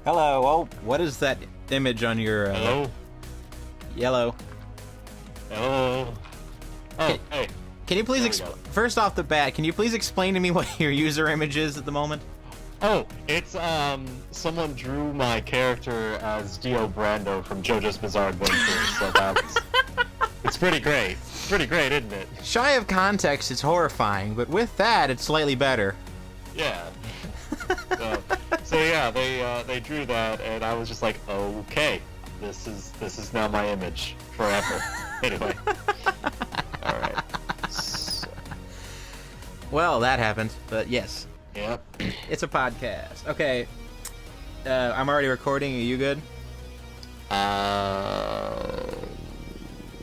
Hello. Oh, what is that image on your Hello? yellow? Hello? Oh, hey. Can you please first off the bat, can you please explain to me what your user image is at the moment? Oh, it's, someone drew my character as Dio Brando from JoJo's Bizarre Adventure, so that's... It's pretty great. It's pretty great, isn't it? Shy of context, it's horrifying, but with that, it's slightly better. Yeah. So yeah, they drew that, and I was just like, okay, this is now my image forever. Anyway. Alright. So. Well, that happened, but yes. Yep. It's a podcast. Okay. I'm already recording. Are you good?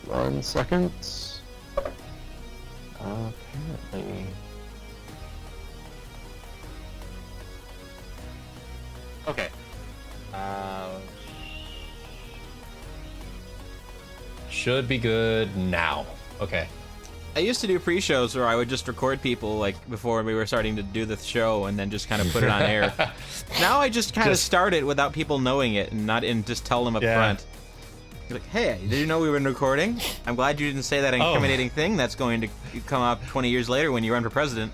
1 second. Apparently. Okay. Should be good now. Okay. I used to do pre-shows where I would just record people like before we were starting to do the show and then just kind of put it on air. Now I just kind of start it without people knowing it and just tell them up front. You're like, hey, did you know we were recording? I'm glad you didn't say that incriminating thing that's going to come up 20 years later when you run for president.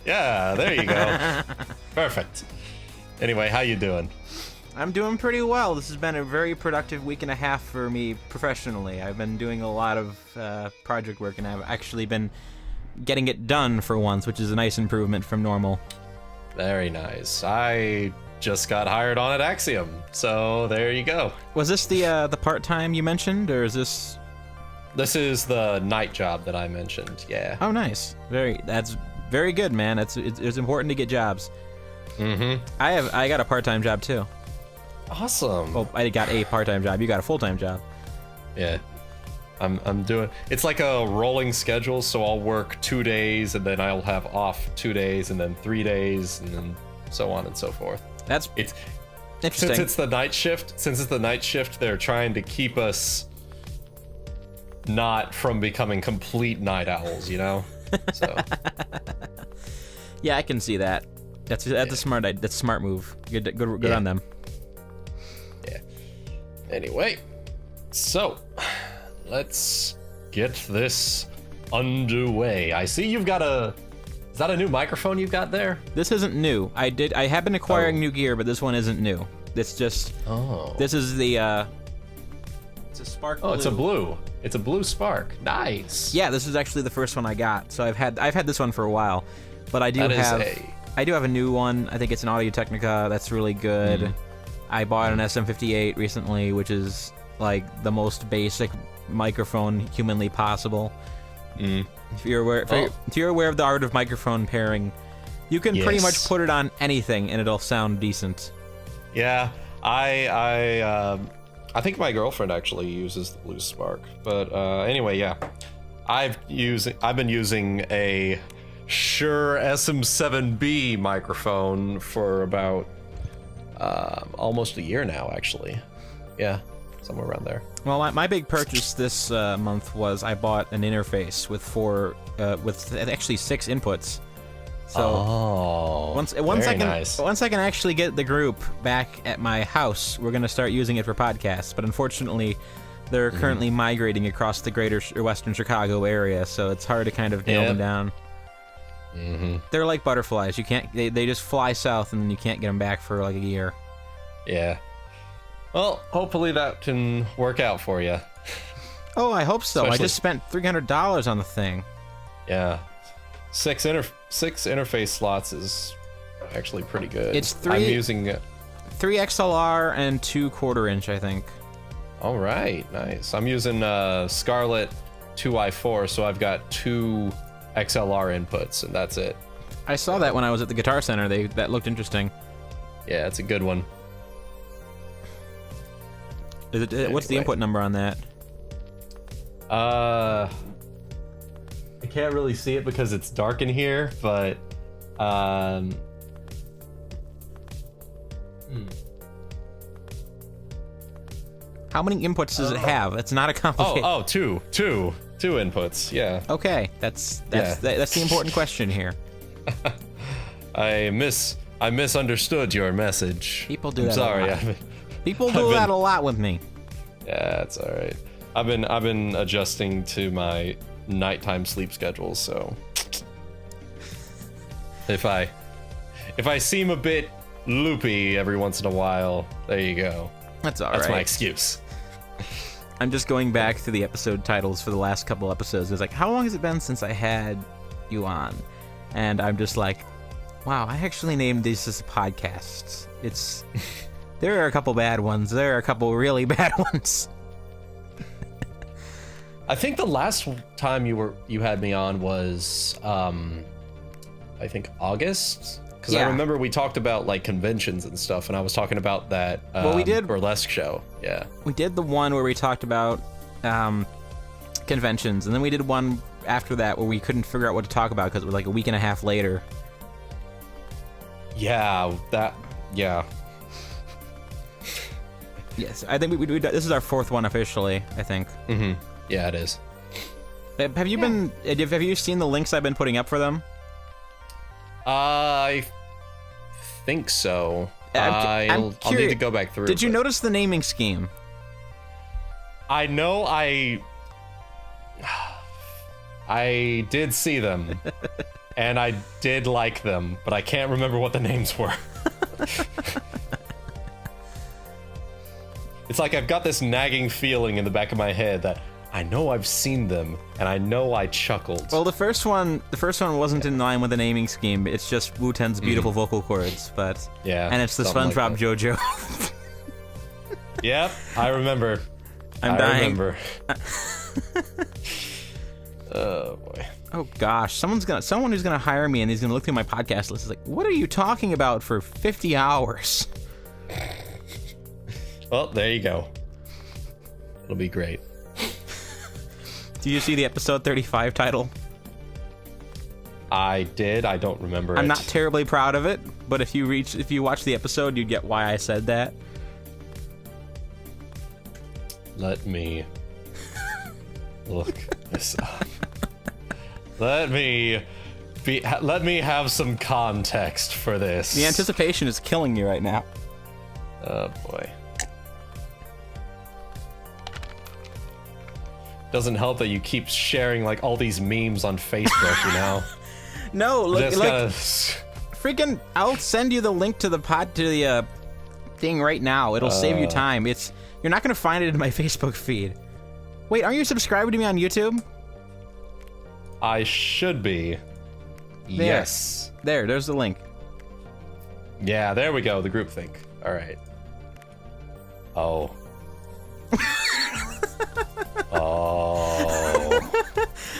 Yeah, there you go. Perfect. Anyway, how you doing? I'm doing pretty well. This has been a very productive week and a half for me professionally. I've been doing a lot of project work, and I've actually been getting it done for once, which is a nice improvement from normal. Very nice. I just got hired on at Axiom, so there you go. Was this the part-time you mentioned, or is this... This is the night job that I mentioned, yeah. Oh, nice. That's very good, man. It's important to get jobs. Mm-hmm. I got a part-time job, too. Awesome. Well, I got a part-time job. You got a full-time job. Yeah. I'm doing... It's like a rolling schedule, so I'll work 2 days, and then I'll have off 2 days, and then 3 days, and then so on and so forth. It's interesting. Since it's the night shift, they're trying to keep us not from becoming complete night owls, you know? So. Yeah, I can see that. That's a smart move. Good on them. Yeah. Anyway, so let's get this underway. I see you've got is that a new microphone you've got there? This isn't new. I have been acquiring new gear, but this one isn't new. It's just... Oh. This is the... It's a Spark Blue. Oh, it's a blue. It's a blue Spark. Nice. Yeah, this is actually the first one I got. So I've had this one for a while, but I do have a new one. I think it's an Audio-Technica that's really good. Mm. I bought an SM58 recently, which is like the most basic microphone humanly possible. Mm. If you're aware of the art of microphone pairing, you can pretty much put it on anything and it'll sound decent. Yeah, I think my girlfriend actually uses the Blue Spark, but anyway, yeah, I've been using a Shure SM7B microphone for about almost a year now, actually. Yeah, somewhere around there. Well, my big purchase this month was I bought an interface with actually 6 inputs. So once I can actually get the group back at my house, we're gonna start using it for podcasts. But unfortunately, they're currently migrating across the greater Western Chicago area, so it's hard to kind of nail them down. Mm-hmm. They're like butterflies. You can't. They just fly south, and then you can't get them back for like a year. Yeah. Well, hopefully that can work out for you. Oh, I hope so. I just spent $300 on the thing. Yeah. 6 interface slots is actually pretty good. It's 3 XLR and 2 1/4-inch, I think. All right, nice. I'm using Scarlett 2i4, so I've got 2 XLR inputs, and that's it. I saw that when I was at the Guitar Center. That looked interesting. Yeah, it's a good one. What's the input number on that? I can't really see it because it's dark in here, but how many inputs does it have? It's not a complicated... Two inputs, yeah. Okay, that's the important question here. I I misunderstood your message. People do that. I'm sorry. A lot. People do that a lot with me. Yeah, it's all right. I've been adjusting to my nighttime sleep schedule, so if I seem a bit loopy every once in a while, there you go. That's all right. That's my excuse. I'm just going back to the episode titles for the last couple episodes. It's like, how long has it been since I had you on? And I'm just like, wow, I actually named these as podcasts. There are a couple bad ones. There are a couple really bad ones. I think the last time you had me on was, I think August. Because I remember we talked about like conventions and stuff, and I was talking about that we did burlesque show. Yeah, we did the one where we talked about conventions, and then we did one after that where we couldn't figure out what to talk about because it was like a week and a half later. Yeah, yeah. Yes, I think this is our fourth one officially, I think. Mm-hmm. Yeah, it is. Have you seen the links I've been putting up for them? I think so. I'll need to go back through. Did you notice the naming scheme? I know I did see them, and I did like them, but I can't remember what the names were. It's like I've got this nagging feeling in the back of my head that I know I've seen them, and I know I chuckled. Well, the first one wasn't in line with the naming scheme. It's just Wuten's beautiful vocal cords, but and it's the SpongeBob JoJo. Yep, I remember. I'm dying. Remember. Oh boy. Oh gosh, someone who's gonna hire me and he's gonna look through my podcast list. Is like, what are you talking about for 50 hours? Well, there you go. It'll be great. Do you see the episode 35 title? I did. I don't remember. I'm not terribly proud of it, but if you watch the episode, you'd get why I said that. Let me look this up. Let me have some context for this. The anticipation is killing me right now. Oh boy. Doesn't help that you keep sharing like all these memes on Facebook, you know? No, freaking, I'll send you the link to the thing right now. It'll save you time. You're not gonna find it in my Facebook feed. Wait, aren't you subscribed to me on YouTube? I should be. Yes. There's the link. Yeah, there we go. The groupthink. All right. Oh. Oh.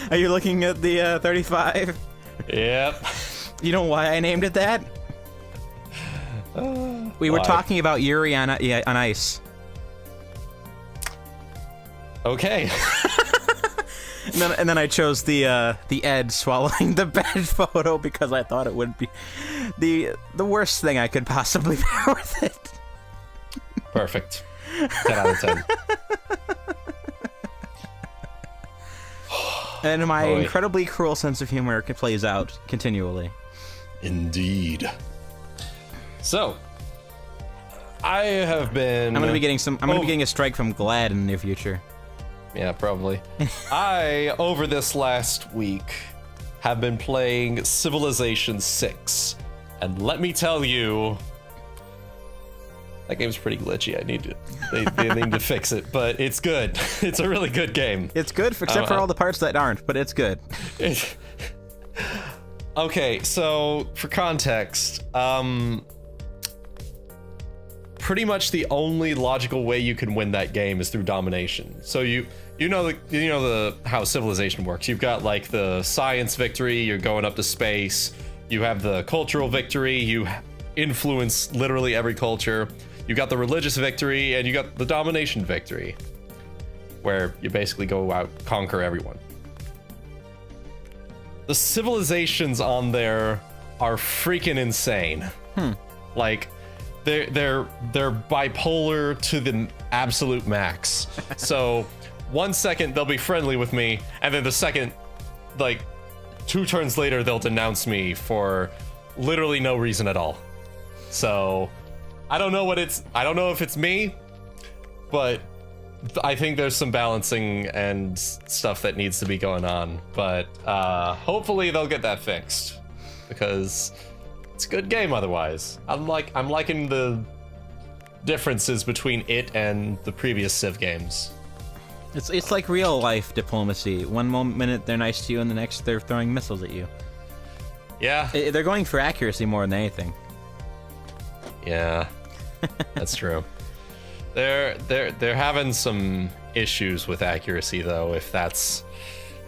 Are you looking at the 35? Yep. You know why I named it that? We were talking about Yuri on Ice. Okay. And then I chose the Ed swallowing the bed photo because I thought it would be the worst thing I could possibly bear with it. Perfect. 10 out of 10. And my incredibly cruel sense of humor plays out continually. Indeed. So, I have been. I'm gonna be getting a strike from GLAD in the near future. Yeah, probably. I, over this last week, have been playing Civilization 6. And let me tell you, that game's pretty glitchy. They need to fix it, but it's good. It's a really good game. It's good, except for all the parts that aren't, but it's good. Okay, so for context, pretty much the only logical way you can win that game is through domination. So you know how Civilization works. You've got like the science victory, you're going up to space. You have the cultural victory, you influence literally every culture. You got the religious victory, and you got the domination victory, where you basically go out, conquer everyone. The civilizations on there are freaking insane. Like, they're bipolar to the absolute max. So, 1 second they'll be friendly with me, and then the second, like, 2 turns later they'll denounce me for literally no reason at all. So I don't know if it's me, but I think there's some balancing and stuff that needs to be going on. But hopefully they'll get that fixed, because it's a good game otherwise. I'm liking the differences between it and the previous Civ games. It's like real life diplomacy. One minute they're nice to you, and the next they're throwing missiles at you. Yeah. They're going for accuracy more than anything. Yeah, that's true. They're having some issues with accuracy, though, if that's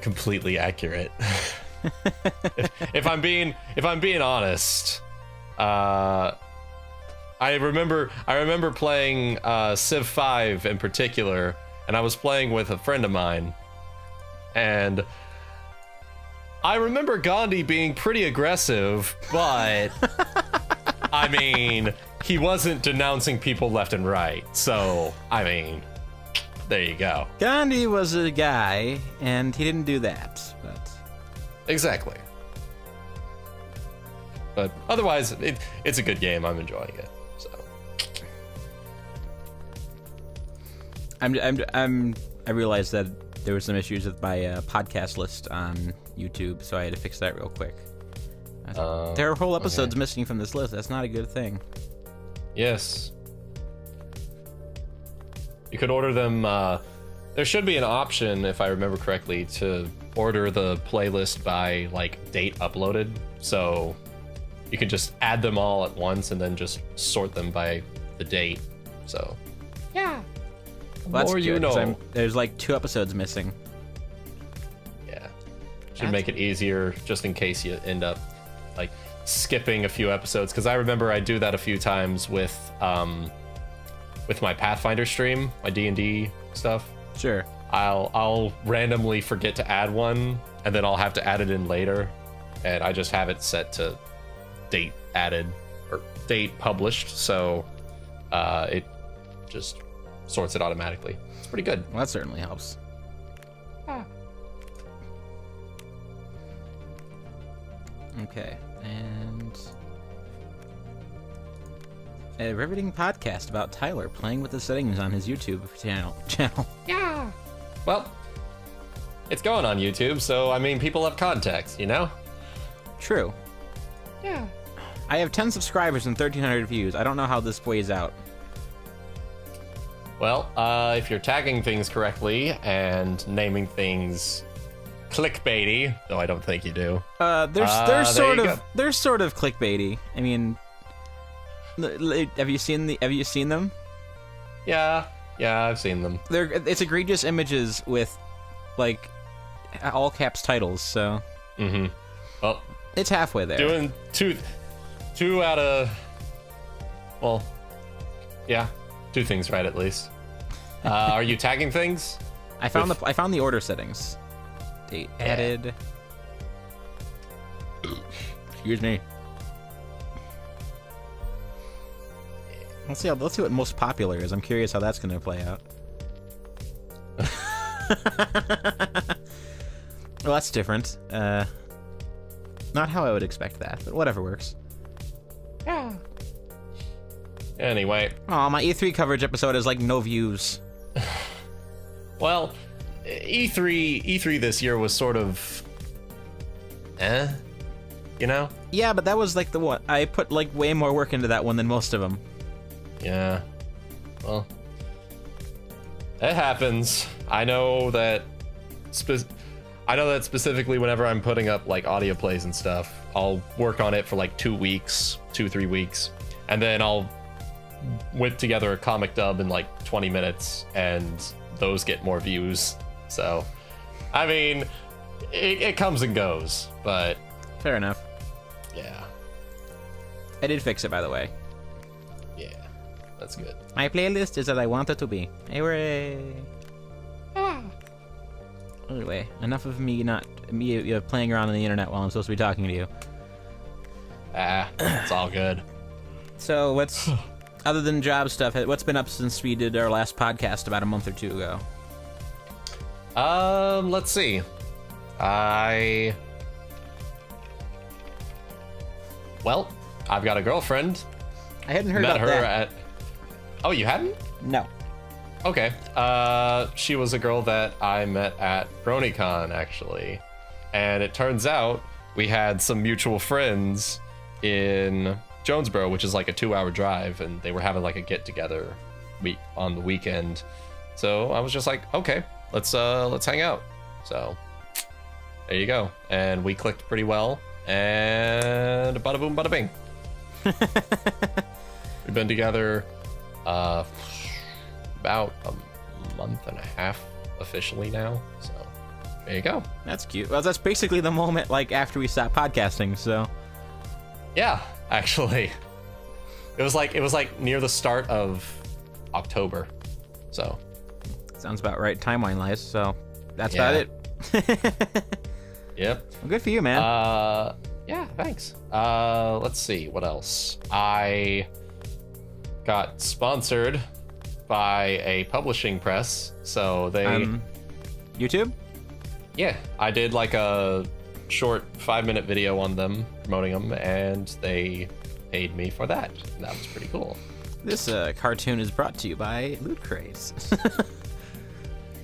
completely accurate. if I'm being honest, I remember playing Civ 5 in particular, and I was playing with a friend of mine, and I remember Gandhi being pretty aggressive, but I mean, he wasn't denouncing people left and right. So, I mean, there you go. Gandhi was a guy, and he didn't do that. But exactly. But otherwise, it's a good game. I'm enjoying it. So, I realized that there were some issues with my podcast list on YouTube, so I had to fix that real quick. There are whole episodes missing from this list. That's not a good thing. Yes. You could order them. There should be an option, if I remember correctly, to order the playlist by like date uploaded. So you can just add them all at once and then just sort them by the date. So yeah. Well, that's good, you know. There's like 2 episodes missing. Yeah. Should make it easier just in case you end up like skipping a few episodes, because I remember I do that a few times with my Pathfinder stream, my D&D stuff. Sure. I'll randomly forget to add one, and then I'll have to add it in later, and I just have it set to date added or date published, so it just sorts it automatically. It's pretty good. Well, that certainly helps. Okay, and a riveting podcast about Tyler playing with the settings on his YouTube channel. Yeah. Well, it's going on YouTube, so I mean, people have context, you know? True. Yeah. I have 10 subscribers and 1,300 views. I don't know how this weighs out. Well, if you're tagging things correctly and naming things clickbaity, though I don't think you do. They're sort of clickbaity. I mean, have you seen them? Yeah, I've seen them. It's egregious images with like all caps titles, so well, it's halfway there. Doing two out of, well, yeah, 2 things right at least. Are you tagging things? I found the order settings. Date added. Excuse me. Let's see what most popular is. I'm curious how that's going to play out. Well, that's different. Not how I would expect that, but whatever works. Yeah. Anyway. Oh, my E3 coverage episode has like no views. Well, E3 this year was sort of, you know? Yeah, but that was like the one I put like way more work into that one than most of them. Yeah. Well, it happens. I know that specifically whenever I'm putting up like audio plays and stuff, I'll work on it for like 2 weeks, 2-3 weeks, and then I'll whip together a comic dub in like 20 minutes, and those get more views. So, I mean, it comes and goes, but fair enough. Yeah. I did fix it, by the way. Yeah, that's good. My playlist is as I want it to be. Hooray! Anyway, enough of me playing around on the internet while I'm supposed to be talking to you. It's all good. So what's other than job stuff? What's been up since we did our last podcast about a month or 2 ago? Let's see. I've got a girlfriend. I hadn't heard met about her that. Oh, you hadn't? No. Okay. She was a girl that I met at BronyCon, actually. And it turns out we had some mutual friends in Jonesboro, which is like a 2-hour drive, and they were having like a get-together on the weekend. So I was just like, okay, let's hang out. So there you go. And we clicked pretty well, and bada boom, bada bing. We've been together about a month and a half officially now, so there you go. That's cute. Well, that's basically the moment like after we stopped podcasting, so yeah, actually it was like near the start of October, so sounds about right timeline-wise. So that's about it. Yep. Well, good for you, man. Yeah, thanks. Let's see what else. I got sponsored by a publishing press, so they YouTube? Yeah, I did like a short 5-minute video on them promoting them, and they paid me for that. And that was pretty cool. This cartoon is brought to you by Loot Crates.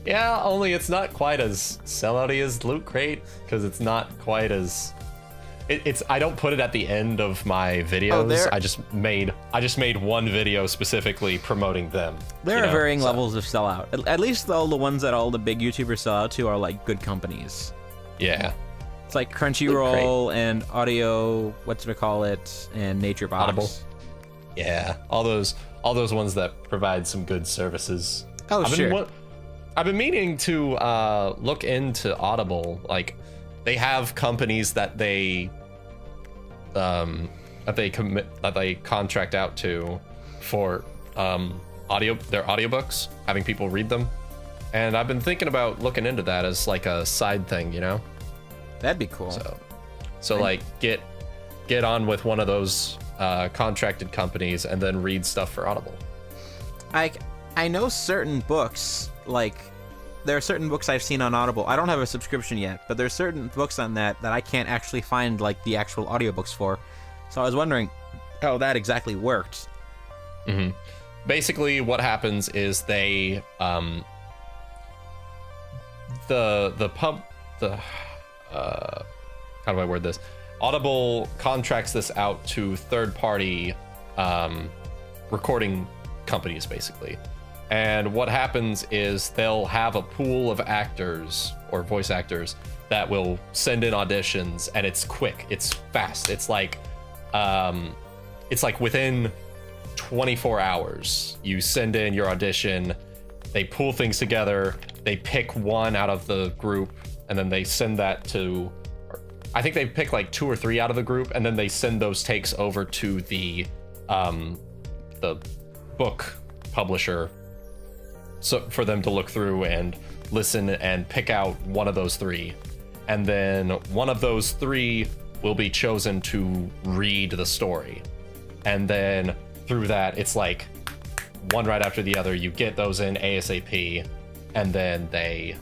Yeah, only it's not quite as sellouty as Loot Crate, because it's not quite as it's I don't put it at the end of my videos. I just made one video specifically promoting them. There are varying levels of sellout. At least all the ones that all the big YouTubers sell out to are like good companies. Yeah. It's like Crunchyroll and Audio, whatchamacallit, and NatureBox. Audible. Yeah, all those ones that provide some good services. Oh, sure. I've been meaning to look into Audible. Like, they have companies that they contract out to for their audiobooks, having people read them. And I've been thinking about looking into that as like a side thing, you know? That'd be cool. So like get on with one of those contracted companies and then read stuff for Audible. I know certain books, like there are certain books I've seen on Audible. I don't have a subscription yet, but there's certain books on that I can't actually find like the actual audiobooks for. So I was wondering how that exactly worked. Mm-hmm. Basically, what happens is they how do I word this? Audible contracts this out to third-party recording companies, basically. And what happens is they'll have a pool of actors or voice actors that will send in auditions, and it's quick, it's fast. It's like within 24 hours, you send in your audition, they pool things together, they pick one out of the group, and then they send that to, I think they pick like 2 or 3 out of the group, and then they send those takes over to the book publisher, so for them to look through and listen and pick out one of those 3, and then one of those 3 will be chosen to read the story, and then through that it's like one right after the other. You get those in ASAP, and then they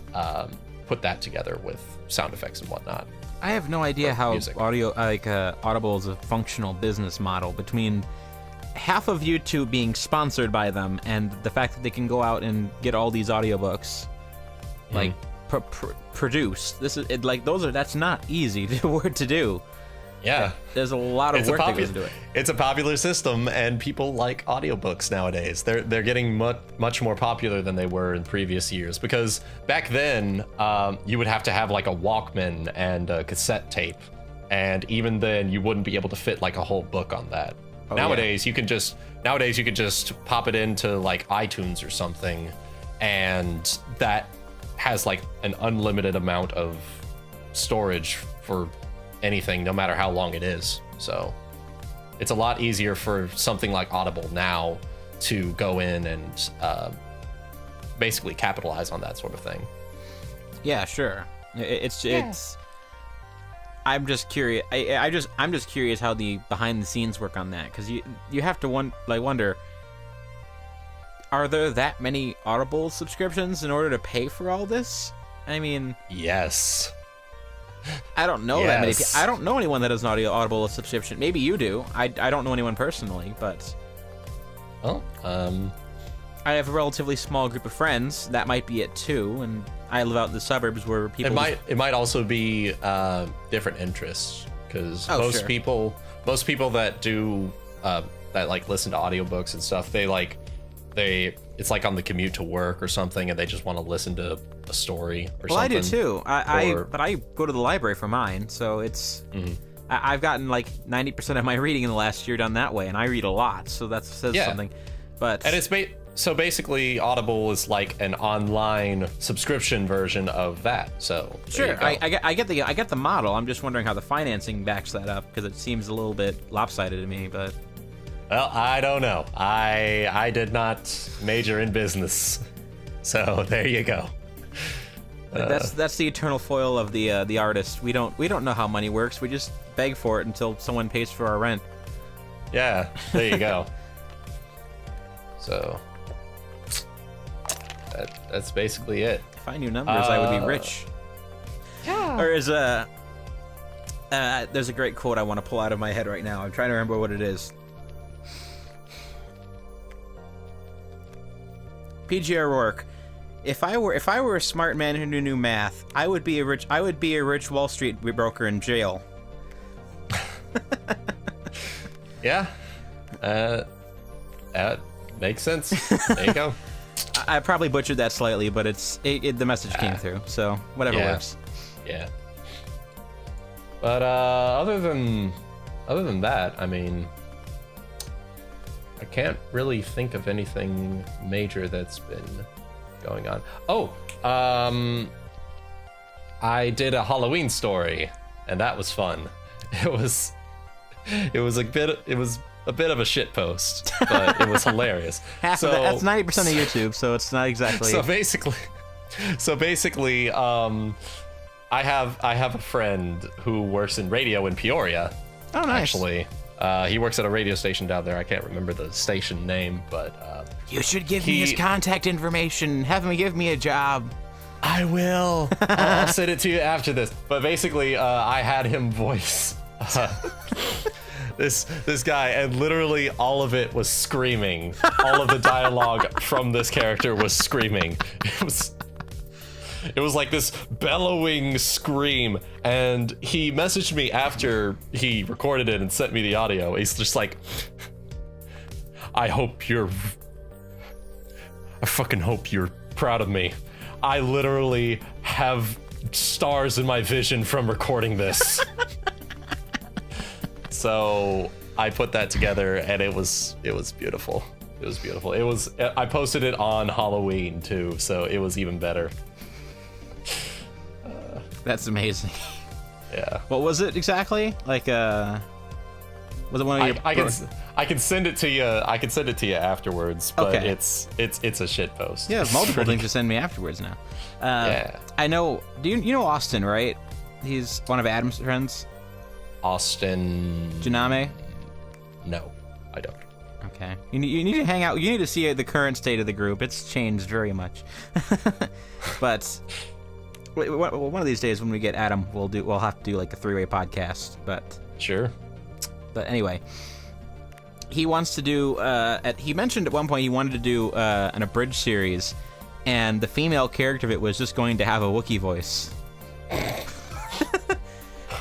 put that together with sound effects and whatnot. I have no idea how music. Audible is a functional business model between half of YouTube being sponsored by them and the fact that they can go out and get all these audiobooks like produced. That's not easy to do. Yeah, there's a lot of work that goes into it. It's a popular system, and people like audiobooks nowadays. They're getting much more popular than they were in previous years, because back then you would have to have like a Walkman and a cassette tape, and even then you wouldn't be able to fit like a whole book on that. Nowadays you can just pop it into like iTunes or something, and that has like an unlimited amount of storage for anything, no matter how long it is. So it's a lot easier for something like Audible now to go in and basically capitalize on that sort of thing. Yeah, sure. It's I'm just curious. I'm just curious how the behind the scenes work on that, because you have to wonder, are there that many Audible subscriptions in order to pay for all this? I mean, yes. I don't know that many people. I don't know anyone that has an Audible subscription. Maybe you do. I don't know anyone personally, but Well, I have a relatively small group of friends. That might be it too, and I live out in the suburbs where people. It might also be different interests, because most people that do that like listen to audiobooks and stuff, it's like on the commute to work or something, and they just want to listen to a story or something. Well, I do too. But I go to the library for mine, so it's. Mm-hmm. I've gotten like 90% of my reading in the last year done that way, and I read a lot, so that says something. But and it's so basically, Audible is like an online subscription version of that. So sure, I get the model. I'm just wondering how the financing backs that up, because it seems a little bit lopsided to me. But well, I don't know. I did not major in business, so there you go. That's the eternal foil of the artist. We don't know how money works. We just beg for it until someone pays for our rent. Yeah, there you go. So that's basically it. If I knew numbers, I would be rich. Yeah. Or is there's a great quote I want to pull out of my head right now. I'm trying to remember what it is. P.G. O'Rourke. If I were a smart man who knew math, I would be a rich Wall Street broker in jail. Yeah. That makes sense. There you go. I probably butchered that slightly, but the message came through, so whatever works. Yeah. But other than that, I mean, I can't really think of anything major that's been going on. Oh, I did a Halloween story, and that was fun. It was a bit of a shit post, but it was hilarious. That's 90% of YouTube, so it's not exactly. So basically, I have a friend who works in radio in Peoria. Oh, nice. Actually, he works at a radio station down there. I can't remember the station name, but you should give me his contact information. Have him give me a job. I will. I'll send it to you after this. But basically, I had him voice this guy, and literally all of it was screaming. All of the dialogue from this character was screaming. It was like this bellowing scream, and he messaged me after he recorded it and sent me the audio. He's just like, I fucking hope you're proud of me. I literally have stars in my vision from recording this. So I put that together, and it was beautiful. It was beautiful. I posted it on Halloween too, so it was even better. That's amazing. Yeah. What was it exactly? Like, was it one of your? I can send it to you. I can send it to you afterwards. But okay. It's a shit post. Yeah, multiple things to send me afterwards now. Yeah. I know. Do you know Austin, right? He's one of Adam's friends. Austin. Janame? No, I don't. Okay. You need to hang out. You need to see the current state of the group. It's changed very much. But one of these days when we get Adam, we'll have to do like a 3-way podcast. But sure. But anyway, he wants to do. He mentioned at one point he wanted to do an abridged series, and the female character of it was just going to have a Wookiee voice.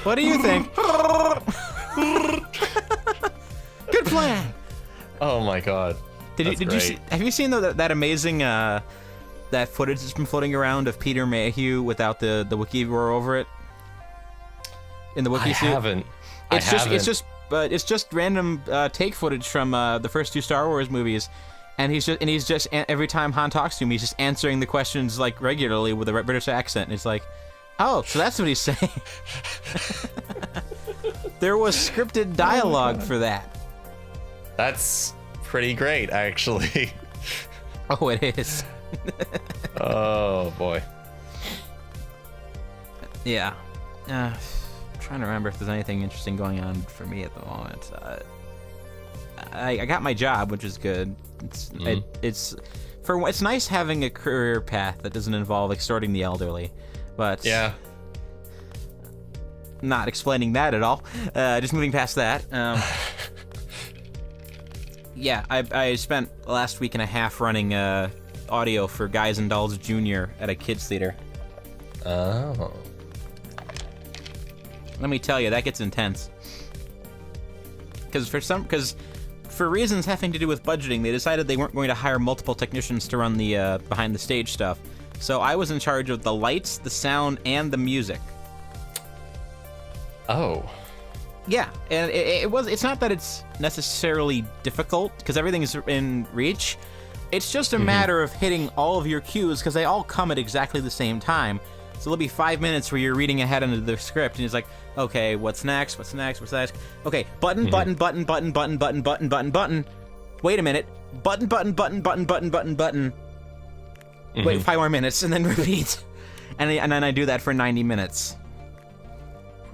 What do you think? Good plan. Oh my god. Did you see? Have you seen that amazing that footage that's been floating around of Peter Mayhew without the Wookiee roar over it? In the Wookiee suit? I haven't. It's just random take footage from the first 2 Star Wars movies, and he's just every time Han talks to him, he's just answering the questions like regularly with a British accent. And it's like, oh, so that's what he's saying. There was scripted dialogue for that. That's pretty great, actually. Oh, it is. Oh boy. Yeah. I'm trying to remember if there's anything interesting going on for me at the moment. I got my job, which is good. It's nice having a career path that doesn't involve extorting the elderly, but yeah. Not explaining that at all. Just moving past that. Yeah, I spent last week and a half running audio for Guys and Dolls Jr. at a kids theater. Oh. Let me tell you, that gets intense. Because for reasons having to do with budgeting, they decided they weren't going to hire multiple technicians to run the behind the stage stuff. So I was in charge of the lights, the sound, and the music. Oh. Yeah, and it's not that it's necessarily difficult, because everything is in reach. It's just a matter of hitting all of your cues, because they all come at exactly the same time. So there'll be 5 minutes where you're reading ahead into the script, and it's like, okay, what's next? What's next? What's next? Okay, button, button, button, button, button, button, button, button, button. Wait a minute. Button, button, button, button, button, button, button. Wait 5 more minutes, and then repeat. And then I do that for 90 minutes.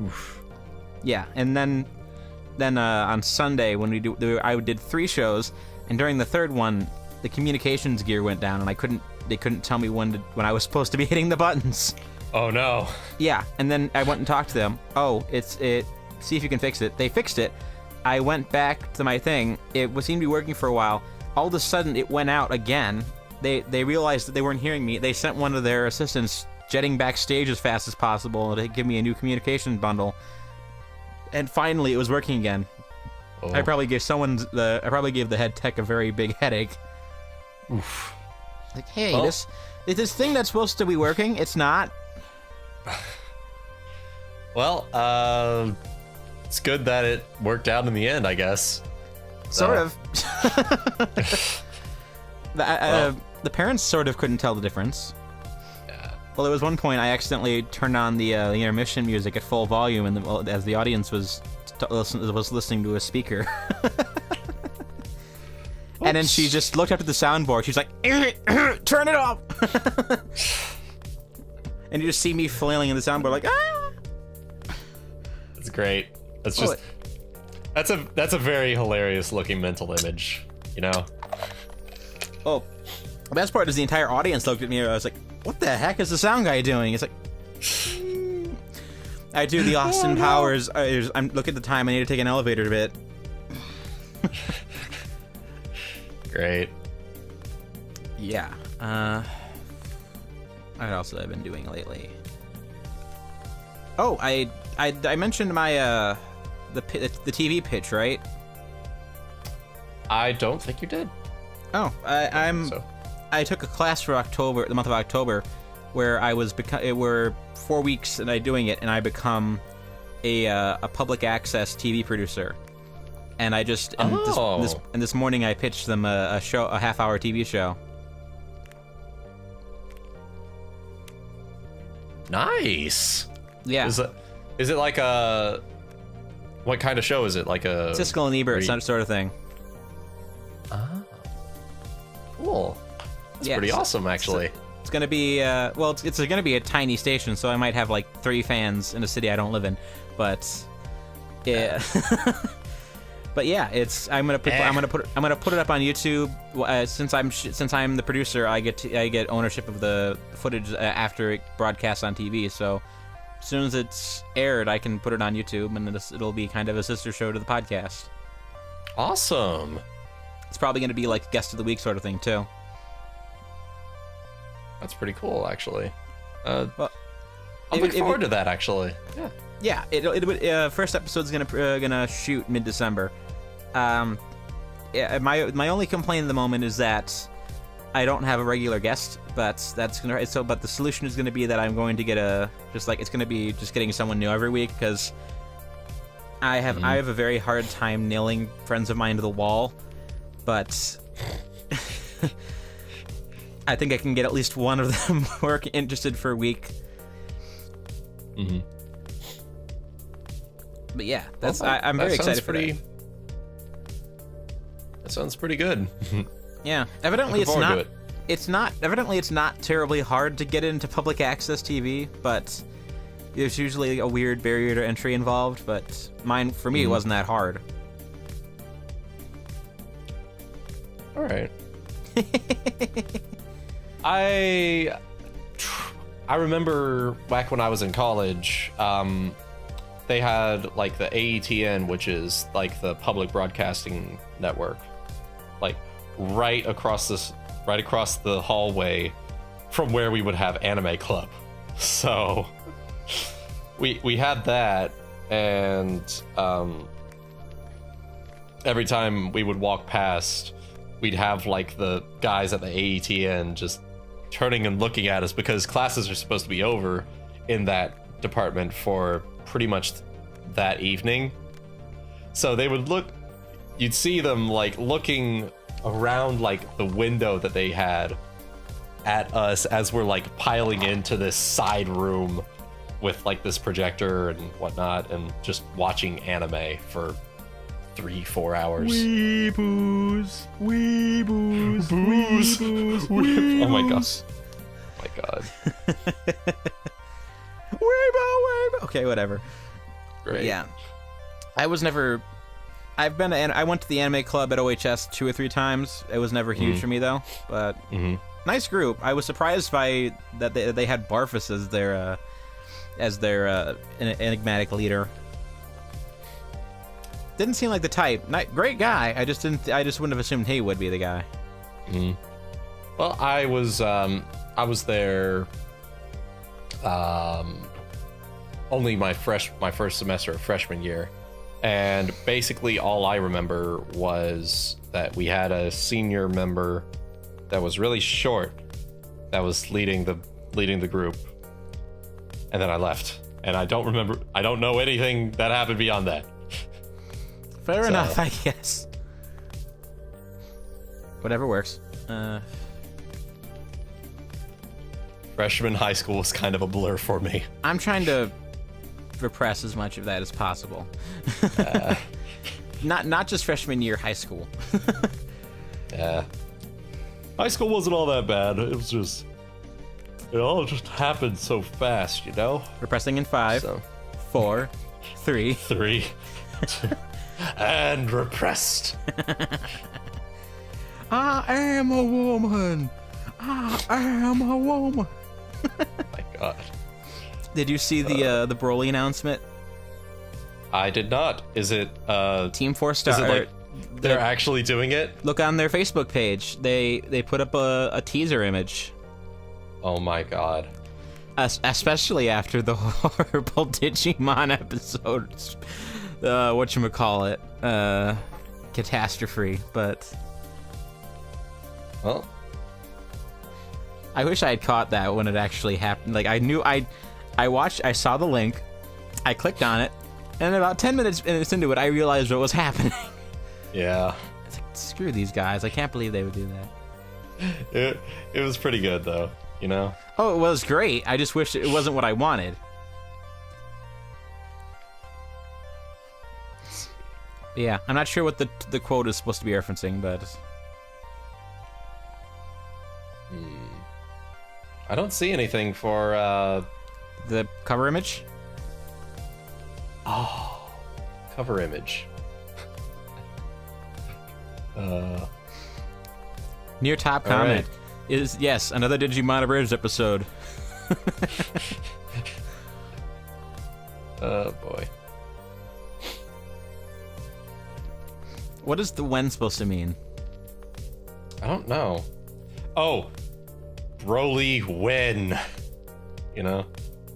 Oof. Yeah, and then on Sunday when I did 3 shows, and during the third one, the communications gear went down, and they couldn't tell me when I was supposed to be hitting the buttons. Oh no. Yeah, and then I went and talked to them. Oh, see if you can fix it. They fixed it. I went back to my thing. It seemed to be working for a while. All of a sudden, it went out again. They realized that they weren't hearing me. They sent one of their assistants jetting backstage as fast as possible to give me a new communication bundle. And finally, it was working again. Oh. I probably gave the head tech a very big headache. Oof. Like, hey, this thing that's supposed to be working, it's not. Well, it's good that it worked out in the end, I guess. Sort of. The parents sort of couldn't tell the difference. Yeah. Well, there was one point I accidentally turned on the intermission music at full volume, and as the audience was listening to a speaker. And then she just looked up at the soundboard. She's like, "Turn it off!" And you just see me flailing in the soundboard like, "Ah!" That's great. That's just that's a very hilarious looking mental image, you know. Oh, the best part is the entire audience looked at me. I was like, "What the heck is the sound guy doing?" It's like, I do the Austin Powers. I'm look at the time. I need to take an elevator bit. Great. Yeah. What else have I been doing lately? Oh, I mentioned my the TV pitch, right? I don't think you did. Oh, I took a class for the month of October, where I was we're 4 weeks and I'm doing it, and I become a public access TV producer. And I just this morning I pitched them a half-hour TV show. Nice. Yeah. Is it like what kind of show is it? Like a Siskel and Ebert sort of thing. Oh. Cool. That's pretty awesome, actually. It's gonna be it's gonna be a tiny station, so I might have like 3 fans in a city I don't live in, but yeah. But yeah, I'm gonna put it up on YouTube. Since I'm the producer, I get ownership of the footage after it broadcasts on TV. So as soon as it's aired, I can put it on YouTube, and it'll be kind of a sister show to the podcast. Awesome. It's probably gonna be like guest of the week sort of thing too. That's pretty cool, actually. I'm looking forward to that, actually. Yeah. Yeah, it first episode's gonna shoot mid-December. Yeah, my only complaint at the moment is that I don't have a regular guest, but but the solution is gonna be that I'm going to get it's gonna be just getting someone new every week, because I have a very hard time nailing friends of mine to the wall, but I think I can get at least one of them interested for a week. Mm-hmm. But yeah, I'm very excited for that. That sounds pretty good. Yeah, evidently it's not terribly hard to get into public access TV, but there's usually a weird barrier to entry involved. But for me, it wasn't that hard. All right. I remember back when I was in college, they had like the AETN, which is like the public broadcasting network. like right across the hallway from where we would have anime club. So we had that, and every time we would walk past, we'd have like the guys at the AETN just turning and looking at us, because classes are supposed to be over in that department for pretty much that evening. So they would look, you'd see them like looking around like the window that they had at us as we're like piling into this side room with like this projector and whatnot, and just watching anime for 3-4 hours. Weeboos, weeboos, Booze. weeboos, weeboos. Oh my gosh. Oh my god. Weebo, weebo. Okay, whatever. Great. Yeah. I went to the anime club at OHS 2 or 3 times. It was never huge for me though, but nice group. I was surprised by that they had Barfus as their enigmatic leader. Didn't seem like the type. Great guy. I just wouldn't have assumed he would be the guy. Well, I was there only my first semester of freshman year, and basically all I remember was that we had a senior member that was really short that was leading the group, and then I left, and I don't know anything that happened beyond that. Fair enough, I guess. Whatever works. Freshman high school was kind of a blur for me. I'm trying to repress as much of that as possible. Not just freshman year high school. Yeah. High school wasn't all that bad. It was just, it all just happened so fast, you know? Repressing in 5, 4, 3. 3. And repressed. I am a woman. I am a woman. My god. Did you see the Broly announcement? I did not. Is it Team 4 Star? Is it like they're actually doing it? Look on their Facebook page. They put up a teaser image. Oh my god. Especially after the horrible Digimon episodes. Whatchamacallit, catastrophe, but... Well... I wish I had caught that when it actually happened. Like, I saw the link, I clicked on it, and about 10 minutes into it, I realized what was happening. Yeah. It's like, screw these guys, I can't believe they would do that. It was pretty good, though, you know? Oh, it was great, I just wish it wasn't what I wanted. Yeah, I'm not sure what the quote is supposed to be referencing, but... I don't see anything for, the cover image? Oh, cover image. Near top comment is, yes, another Digimon Abridged episode. Oh, boy. What is the when supposed to mean? I don't know. Oh, Broly when? You know?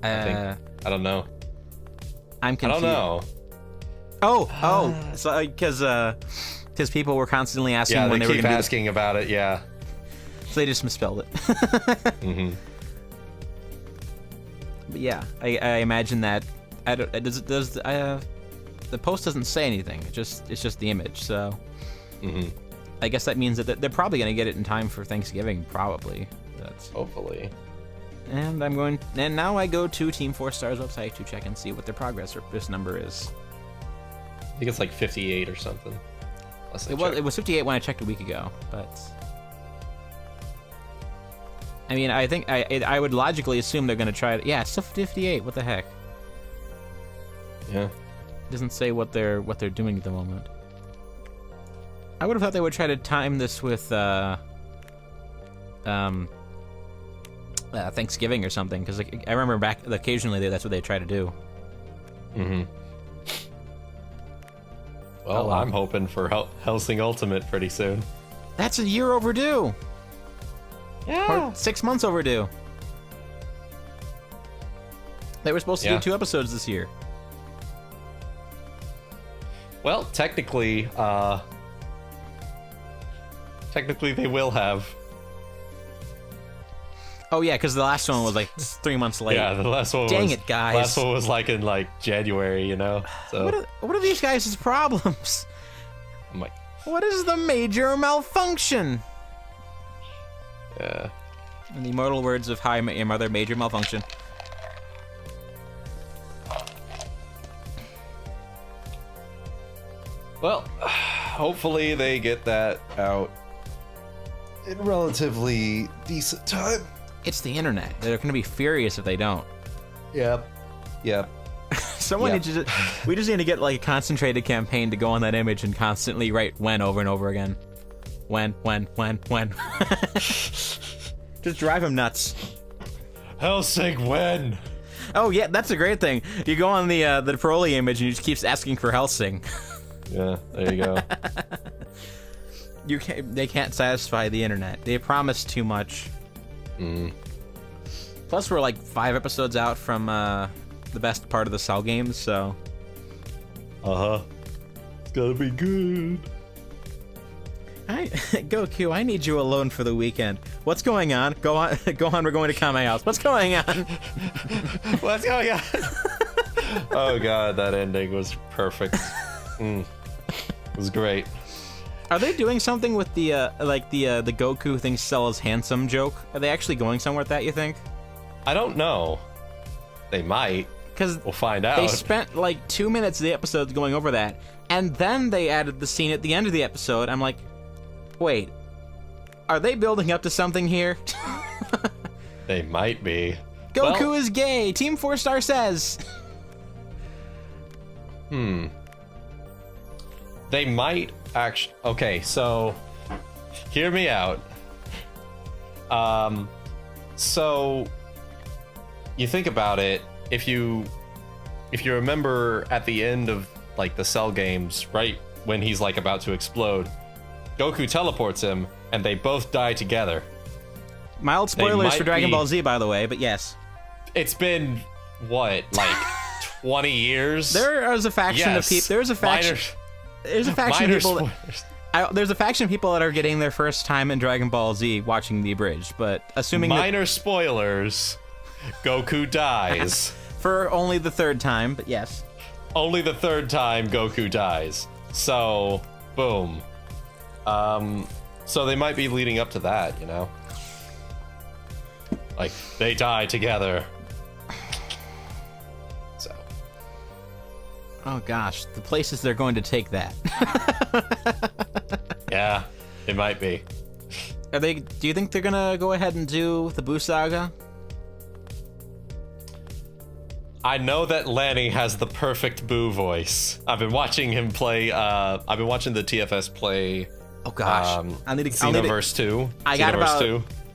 I don't know. I'm confused. I don't know. Oh, so because people were constantly asking when they were going to asking about it. Yeah. So they just misspelled it. But yeah, I imagine that. The post doesn't say anything. It's just the image. So I guess that means that they're probably going to get it in time for Thanksgiving. Probably. Hopefully. And now I go to Team 4 Star's website to check and see what their progress number is. I think it's like 58 or something. It was 58 when I checked a week ago, but I mean, I think I would logically assume they're going to try it. Yeah, it's still 58. What the heck? Yeah. It doesn't say what they're doing at the moment. I would have thought they would try to time this with Thanksgiving or something, because I remember back occasionally that's what they try to do. Well, I'm hoping for Helsing Ultimate pretty soon. That's a year overdue. Yeah. Or 6 months overdue. They were supposed to do 2 episodes this year. Well, technically they will have. Oh yeah, because the last one was like 3 months late. Yeah, the last one. Dang it, guys! Last one was like in like January, you know. So what are these guys' problems? I'm like, what is the major malfunction? yeah. In the immortal words of How I Met Your Mother, major malfunction. Well, hopefully they get that out in relatively decent time. It's the internet. They're going to be furious if they don't. Yep. Someone needs to. We just need to get like a concentrated campaign to go on that image and constantly write "when" over and over again. When. Just drive him nuts. Helsing when? Oh yeah, that's a great thing. You go on the Proli image and you just keeps asking for Helsing. Yeah, there you go. They can't satisfy the internet. They promise too much. Plus, we're like 5 episodes out from the best part of the Cell games, so. It's gotta be good. Goku, I need you alone for the weekend. What's going on? Go on. We're going to Kame House. What's going on? What's going on? Oh god, that ending was perfect. It was great. Are they doing something with the the Goku thinks Cell is handsome joke? Are they actually going somewhere with that, you think? I don't know. They might. Because we'll find out. They spent like 2 minutes of the episode going over that, and then they added the scene at the end of the episode. I'm like, wait, are they building up to something here? They might be. Goku is gay. Team 4-Star says. They might actually. Okay, so hear me out. So you think about it. If you remember at the end of like the Cell games, right when he's like about to explode, Goku teleports him, and they both die together. Mild spoilers for Dragon Ball Z, by the way, but yes. It's been what, like 20 years? There is a faction of people. There's a faction. There's a faction of people. There's a faction of people that are getting their first time in Dragon Ball Z watching the abridged, but assuming minor spoilers, Goku dies. For only the 3rd time, but yes. Only the 3rd time Goku dies. So, boom. So they might be leading up to that, you know? Like, they die together. So. Oh gosh, the places they're going to take that. Yeah, it might be. Do you think they're gonna go ahead and do the Buu Saga? I know that Lanny has the perfect Buu voice. I've been watching him play, I've been watching the TFS play. Oh gosh, Xenoverse 2.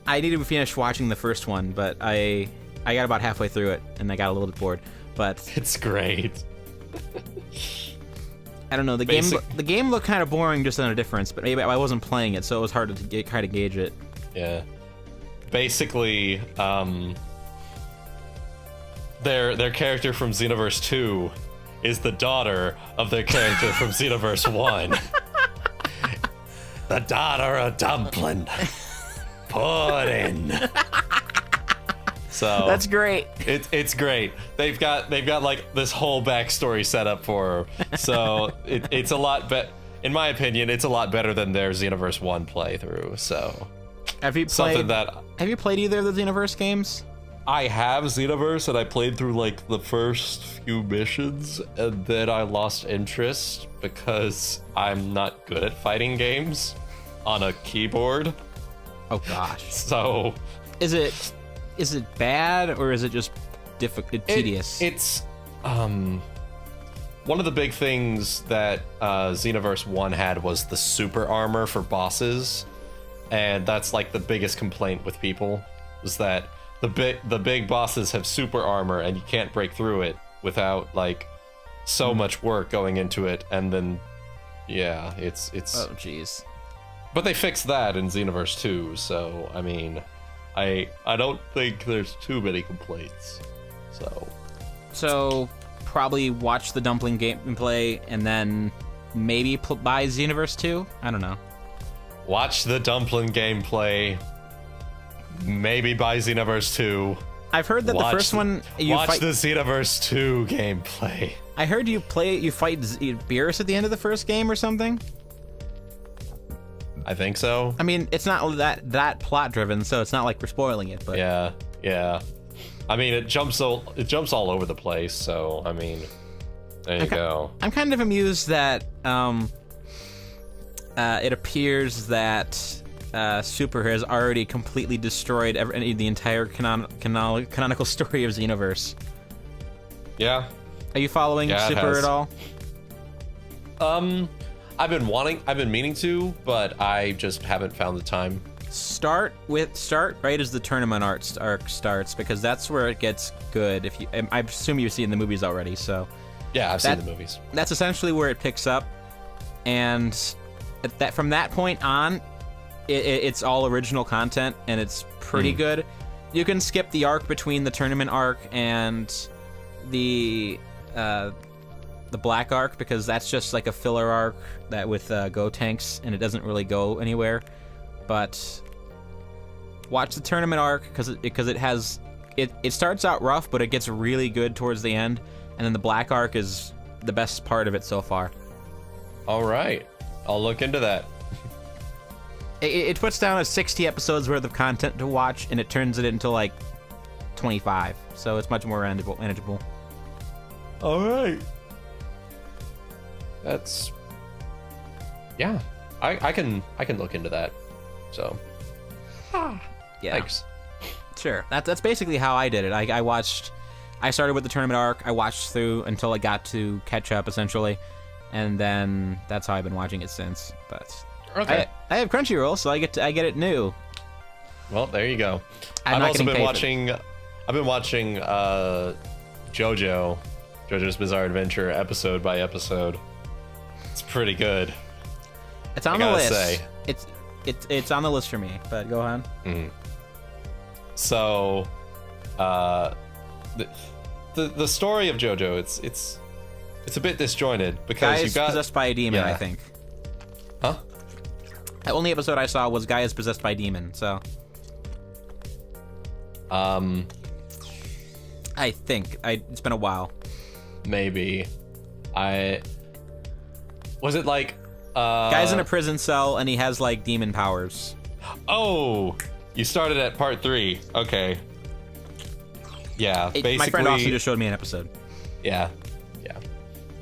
I need to finish watching the first one, but I got about halfway through it, and I got a little bit bored. But it's great. I don't know. The game looked kind of boring just on a difference, but maybe I wasn't playing it, so it was hard to try to gauge it. Yeah. Basically, their character from Xenoverse 2 is the daughter of their character from Xenoverse 1. The daughter of Dumpling. Pudding. So that's great. It's great. They've got like this whole backstory set up for her. So it's a lot better. In my opinion, it's a lot better than their Xenoverse 1 playthrough. So have you played either of the Xenoverse games? I have Xenoverse, and I played through like the first few missions, and then I lost interest because I'm not good at fighting games on a keyboard. Oh gosh. So is it bad, or is it just tedious? It's one of the big thig that Xenoverse 1 had was the super armor for bosses, and that's like the biggest complaint with people, was that the big bosses have super armor and you can't break through it without like so much work going into it, and then yeah, it's oh jeez. But they fixed that in Xenoverse 2, so I mean, I don't think there's too many complaints. So probably watch the Dumpling gameplay and then maybe buy Xenoverse 2? I don't know. Watch the Dumpling gameplay, maybe buy Xenoverse 2. I've heard that the first one watch the Xenoverse 2 gameplay. I heard you fight Beerus at the end of the first game or something. I think so. I mean, it's not that plot driven, so it's not like we're spoiling it. But yeah. I mean, it jumps all over the place. So I mean, there you go. I'm kind of amused that it appears that Super has already completely destroyed the entire canonical story of Xenoverse. Yeah. Are you following Super at all? I've been meaning to, but I just haven't found the time. Start right as the tournament arc starts, because that's where it gets good. I assume you've seen the movies already, so. Yeah, I've seen the movies. That's essentially where it picks up, and from that point on, it's all original content, and it's pretty good. You can skip the arc between the tournament arc and the black arc, because that's just like a filler arc that with Go tanks, and it doesn't really go anywhere. But watch the tournament arc, because it starts out rough, but it gets really good towards the end, and then the black arc is the best part of it so far. All right, I'll look into that. It puts down a 60 episodes worth of content to watch, and it turns it into like 25, so it's much more manageable. All right. That's, yeah. I can look into that. So. Yeah. Thanks. Sure. That's basically how I did it. I started with the tournament arc. I watched through until I got to catch up, essentially, and then that's how I've been watching it since. But okay. I have Crunchyroll, so I get it new. Well, there you go. I've also been watching. I've been watching JoJo's Bizarre Adventure episode by episode. It's pretty good. It's on the list. It's on the list for me. But go on. So, the story of JoJo, it's a bit disjointed because Guy you is got possessed by a demon, I think. Huh? The only episode I saw was Guy is possessed by a demon. So. I think it's been a while. Maybe. Was it like Guy's in a prison cell and he has like demon powers. Oh, you started at part 3. Okay. Yeah, basically my friend also just showed me an episode. Yeah.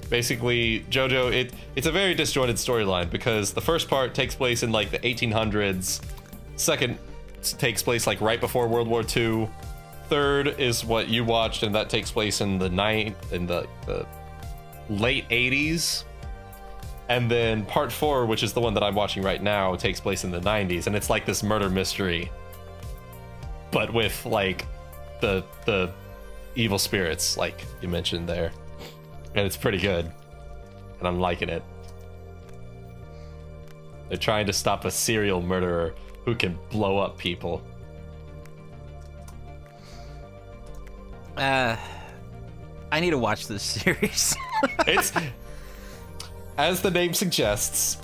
Basically, JoJo, it's a very disjointed storyline because the first part takes place in like the 1800s. Second takes place like right before World War II. Third is what you watched, and that takes place in the late 80s. And then part 4, which is the one that I'm watching right now, takes place in the 90s, and it's like this murder mystery, but with like the evil spirits, like you mentioned there, and it's pretty good, and I'm liking it. They're trying to stop a serial murderer who can blow up people. I need to watch this series. It's, as the name suggests,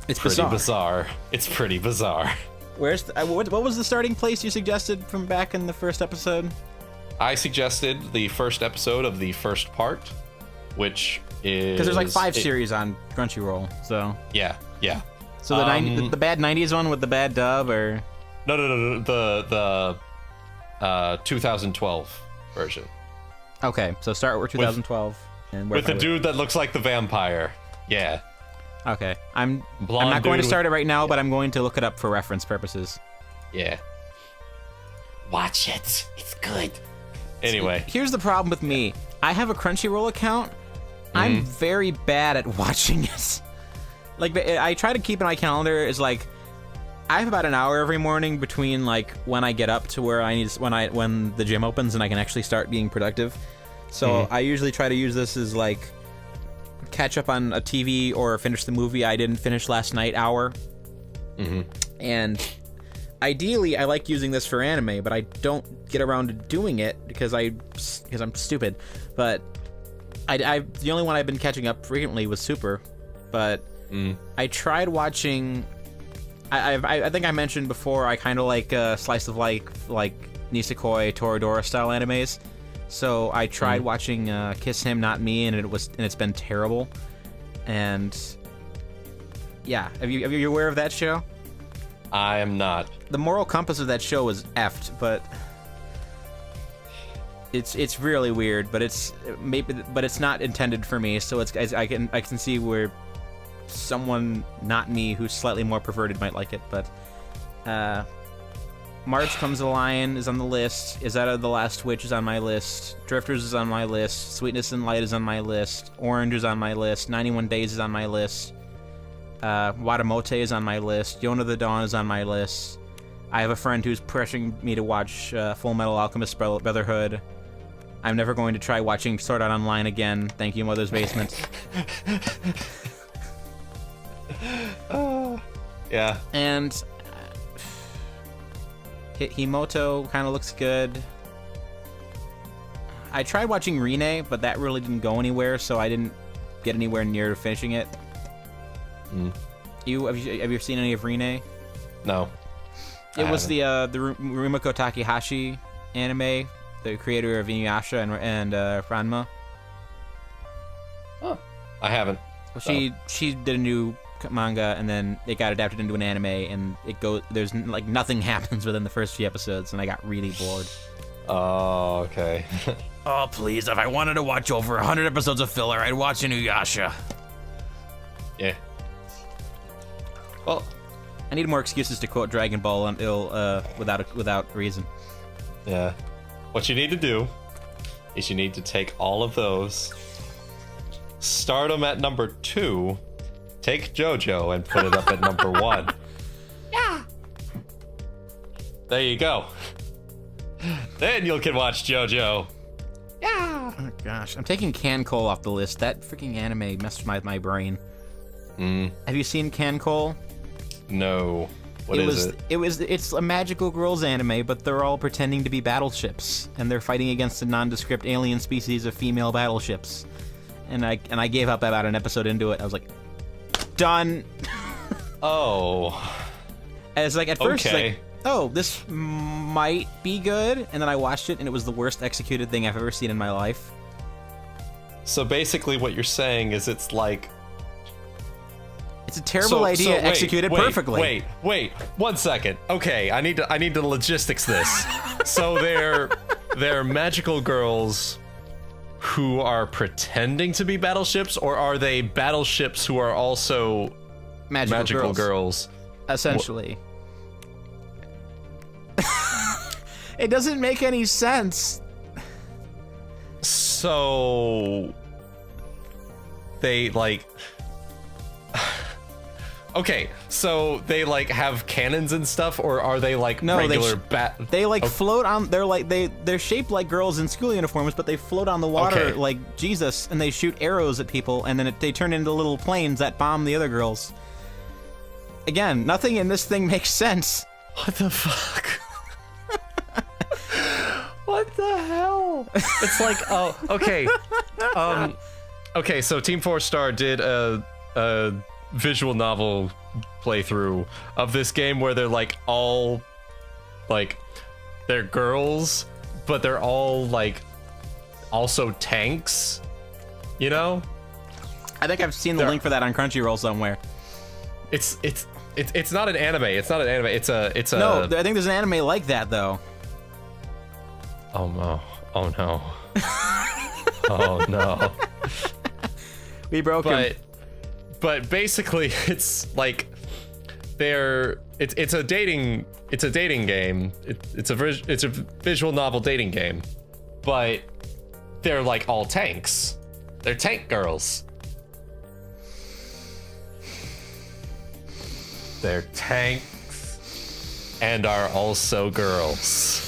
it's pretty bizarre. It's pretty bizarre. Where's what was the starting place you suggested from back in the first episode? I suggested the first episode of the first part, which is because there's like 5 series on Crunchyroll. So yeah. So the bad 90s one with the bad dub, or no, the 2012 version. Okay, so start with 2012 and with the dude that looks like the vampire. Yeah. Okay, I'm not going to start it right now, but I'm going to look it up for reference purposes. Yeah. Watch it. It's good. Anyway, here's the problem with me. I have a Crunchyroll account. I'm very bad at watching it. Like, I try to keep in my calendar is like, I have about an hour every morning between like when I get up to where I need when the gym opens and I can actually start being productive. So I usually try to use this as like catch up on a TV or finish the movie I didn't finish last night hour. And ideally, I like using this for anime, but I don't get around to doing it because I'm stupid. But the only one I've been catching up frequently was Super. But I tried watching. I think I mentioned before. I kind of like slice of like Nisekoi Toradora style animes. So I tried watching Kiss Him Not Me, and it's been terrible. And yeah, are you aware of that show? I am not. The moral compass of that show is effed, but it's really weird. But it's not intended for me. So I can see where someone not me who's slightly more perverted might like it. But March Comes the Lion is on the list. Izetta the Last Witch is on my list. Drifters is on my list. Sweetness and Light is on my list. Orange is on my list. 91 Days is on my list. Watamote is on my list. Yona the Dawn is on my list. I have a friend who's pressuring me to watch Full Metal Alchemist Brotherhood. I'm never going to try watching Sword Art Online again. Thank you, Mother's Basement. Yeah. And Himoto kind of looks good. I tried watching Rine, but that really didn't go anywhere, so I didn't get anywhere near finishing it. Have you seen any of Rine? No. It was the Rumiko Takahashi anime, the creator of Inuyasha and Ranma. Oh, I haven't. Well, she did a new manga, and then it got adapted into an anime, and there's like nothing happens within the first few episodes, and I got really bored. Oh, okay. Oh, please, if I wanted to watch over 100 episodes of filler, I'd watch Inuyasha. Yeah. Well, I need more excuses to quote Dragon Ball without reason. Yeah. What you need to do is you need to take all of those, start them at number 2, take JoJo and put it up at number 1. Yeah. There you go. Then you can watch JoJo. Yeah. Oh gosh, I'm taking Can Cole off the list. That freaking anime messed with my brain. Have you seen Can Cole? No. What is it? It's a magical girls anime, but they're all pretending to be battleships, and they're fighting against a nondescript alien species of female battleships. And I gave up about an episode into it. I was like, done. Oh. And it's like at first, okay. it's like, oh, this might be good, and then I watched it, and it was the worst executed thing I've ever seen in my life. So basically, what you're saying is it's like. It's a terrible idea executed perfectly. Wait, 1 second. Okay, I need to logistics this. So they're magical girls who are pretending to be battleships, or are they battleships who are also magical girls? Essentially. It doesn't make any sense. So they like. Okay, so they like have cannons and stuff, or are they like regular They like float on. They're shaped like girls in school uniforms, but they float on the water like Jesus, and they shoot arrows at people, and then they turn into little planes that bomb the other girls. Again, nothing in this thing makes sense. What the fuck? What the hell? It's like, oh, okay. Okay, so Team 4 Star did a visual novel playthrough of this game where they're like all like they're girls, but they're all like also tanks, you know? I think I've seen the link for that on Crunchyroll somewhere. It's not an anime. It's not an anime. It's a No, I think there's an anime like that though. Oh no. Oh no. Oh no. We broke him. But basically, it's like it's a dating game. It's a visual novel dating game, but they're like all tanks. They're tank girls. They're tanks and are also girls.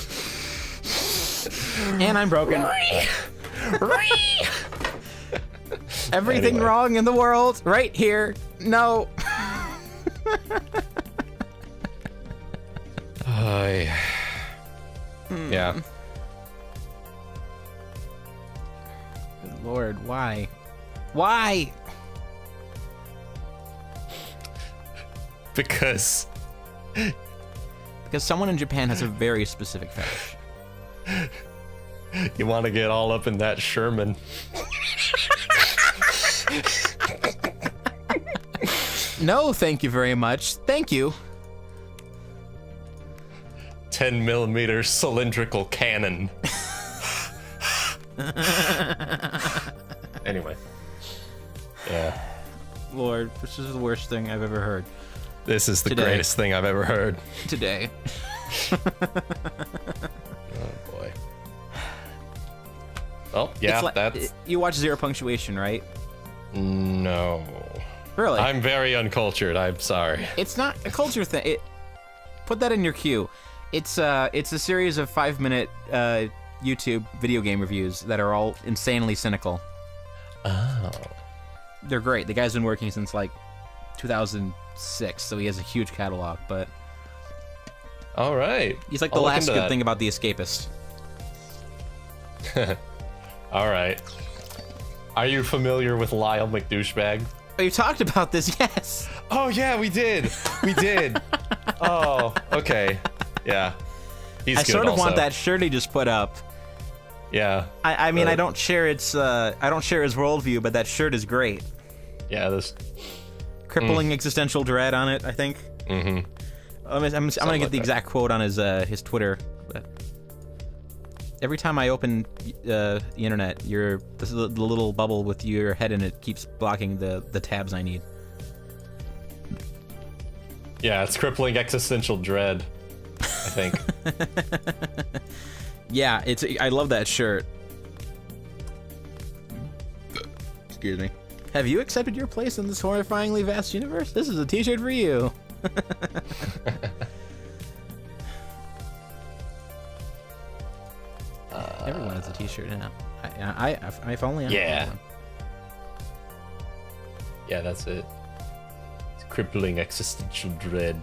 And I'm broken. Everything wrong in the world, right here. No. Yeah. Good Lord, why? Why? Because someone in Japan has a very specific fetish. you want to get all up in that Sherman. No, thank you very much. Thank you. 10mm cylindrical cannon. Anyway. Yeah. Lord, this is the worst thing I've ever heard. This is the greatest thing I've ever heard. Today. Oh, boy. Oh, yeah, that's... You watch Zero Punctuation, right? No. Really? I'm very uncultured, I'm sorry. It's not a culture thing. Put that in your queue. It's a series of 5-minute YouTube video game reviews that are all insanely cynical. Oh. They're great. The guy's been working since, like, 2006, so he has a huge catalog, but... All right. He's like the last good thing about The Escapist. All right. Are you familiar with Lyle McDouchebag? Oh, you talked about this, yes. Oh, yeah, we did. We did. Oh, okay. Yeah. He's good. I sort of want that shirt he just put up. Yeah. I mean, I don't share his worldview, but that shirt is great. Yeah, this crippling existential dread on it, I think. Mm-hmm. I'm gonna get the exact quote on his Twitter. But every time I open the internet, the little bubble with your head in it keeps blocking the tabs I need. Yeah, it's crippling existential dread, I think. Yeah, I love that shirt. Excuse me. Have you accepted your place in this horrifyingly vast universe? This is a t-shirt for you. Everyone has a t-shirt now. If only I had one. Yeah, that's it. It's crippling existential dread.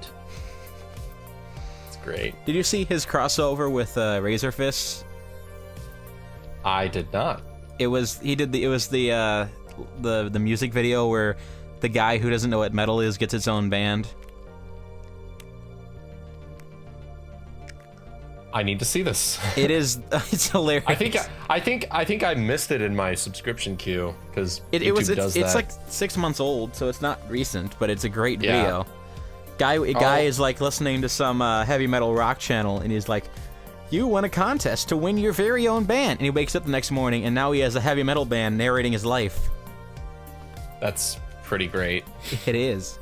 It's great. Did you see his crossover with Razor Fists? I did not. It was the music video where the guy who doesn't know what metal is gets its own band. I need to see this. It's hilarious. I think I missed it in my subscription queue because YouTube does that. It's like 6 months old, so it's not recent, but it's a great video. Guy is like listening to some heavy metal rock channel, and he's like, "You won a contest to win your very own band," and he wakes up the next morning, and now he has a heavy metal band narrating his life. That's pretty great. It is.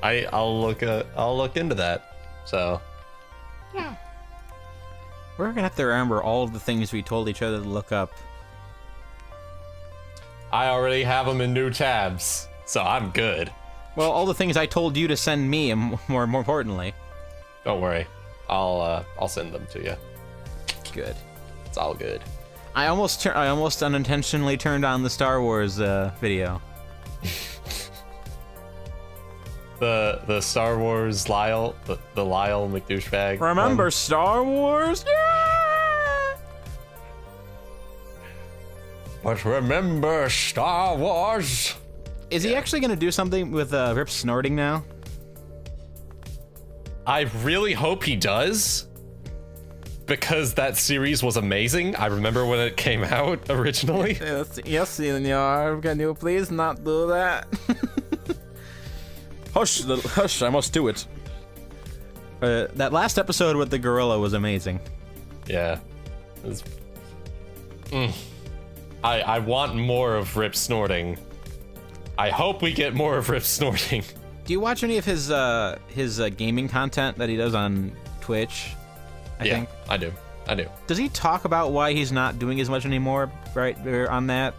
I'll look into that. So. Yeah. We're gonna have to remember all of the things we told each other to look up. I already have them in new tabs, so I'm good. Well, all the things I told you to send me, and more importantly. Don't worry, I'll send them to you. Good. It's all good. I almost unintentionally turned on the Star Wars video. The Star Wars Lyle, the Lyle McDouchebag. Remember Star Wars? Yeah! But remember Star Wars. Is he actually gonna do something with Rip snorting now? I really hope he does. Because that series was amazing. I remember when it came out originally. Yes, senor. Can you please not do that? Hush, I must do it. That last episode with the gorilla was amazing. Yeah. I want more of Rip snorting. I hope we get more of Rip snorting. Do you watch any of his gaming content that he does on Twitch? I think. I do. Does he talk about why he's not doing as much anymore, right, on that?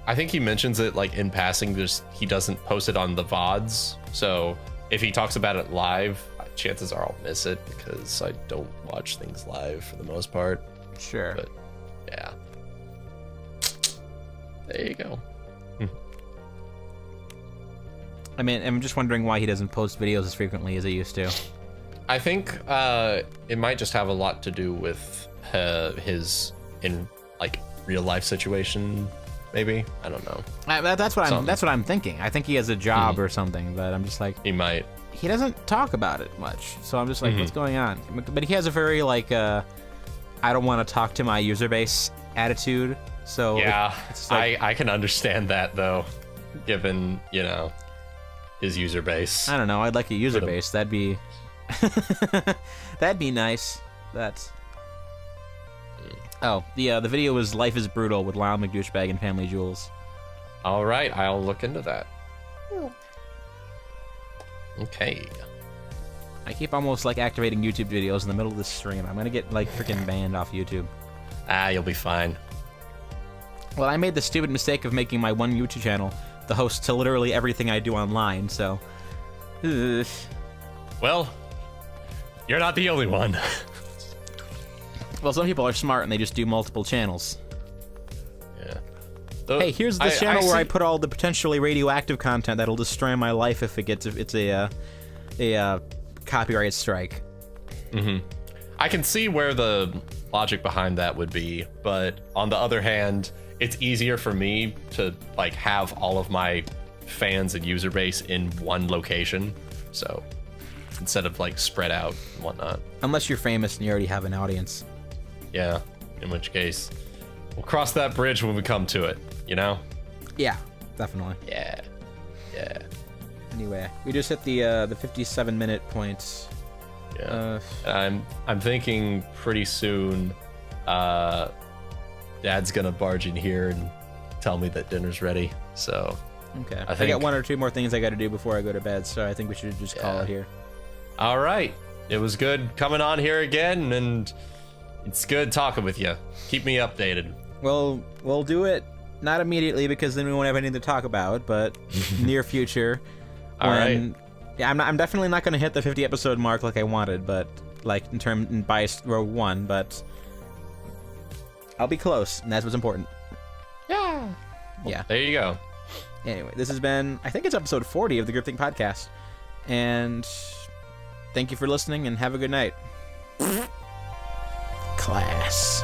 I think he mentions it like in passing, just he doesn't post it on the VODs. So if he talks about it live, chances are I'll miss it because I don't watch things live for the most part. Sure. But yeah. There you go. I mean, I'm just wondering why he doesn't post videos as frequently as he used to. I think it might just have a lot to do with his real life situation. Maybe, I don't know. That's what I'm thinking. I think he has a job or something, but I'm just like, he might. He doesn't talk about it much, so I'm just like, what's going on? But he has a very I don't want to talk to my user base attitude. So yeah, it's like, I can understand that though, given his user base. I don't know. I'd like a user base. That'd be that'd be nice. That's. Oh, the video was "Life is Brutal" with Lyle McDouchebag and Family Jewels. All right, I'll look into that. Okay. I keep almost activating YouTube videos in the middle of this stream. I'm gonna get freaking banned off YouTube. You'll be fine. Well, I made the stupid mistake of making my one YouTube channel the host to literally everything I do online. So. Well, you're not the only one. Well, some people are smart and they just do multiple channels. Yeah. Hey, here's the channel where I put all the potentially radioactive content that'll destroy my life if it's a copyright strike. I can see where the logic behind that would be, but on the other hand, it's easier for me to have all of my fans and user base in one location. So instead of spread out and whatnot. Unless you're famous and you already have an audience. Yeah, in which case, we'll cross that bridge when we come to it, you know? Yeah, definitely. Yeah. Anyway, we just hit the 57-minute point. Yeah. I'm thinking pretty soon, Dad's gonna barge in here and tell me that dinner's ready. So. Okay. I got one or two more things I got to do before I go to bed, so I think we should just call it here. All right. It was good coming on here again, and it's good talking with you. Keep me updated. Well, we'll do it not immediately because then we won't have anything to talk about, but near future. All right. Yeah, I'm definitely not going to hit the 50 episode mark like I wanted, but by row 1, but I'll be close, and that's what's important. Yeah. Yeah. There you go. Anyway, this has been, I think it's episode 40 of the Groupthink Podcast, and thank you for listening, and have a good night. Class.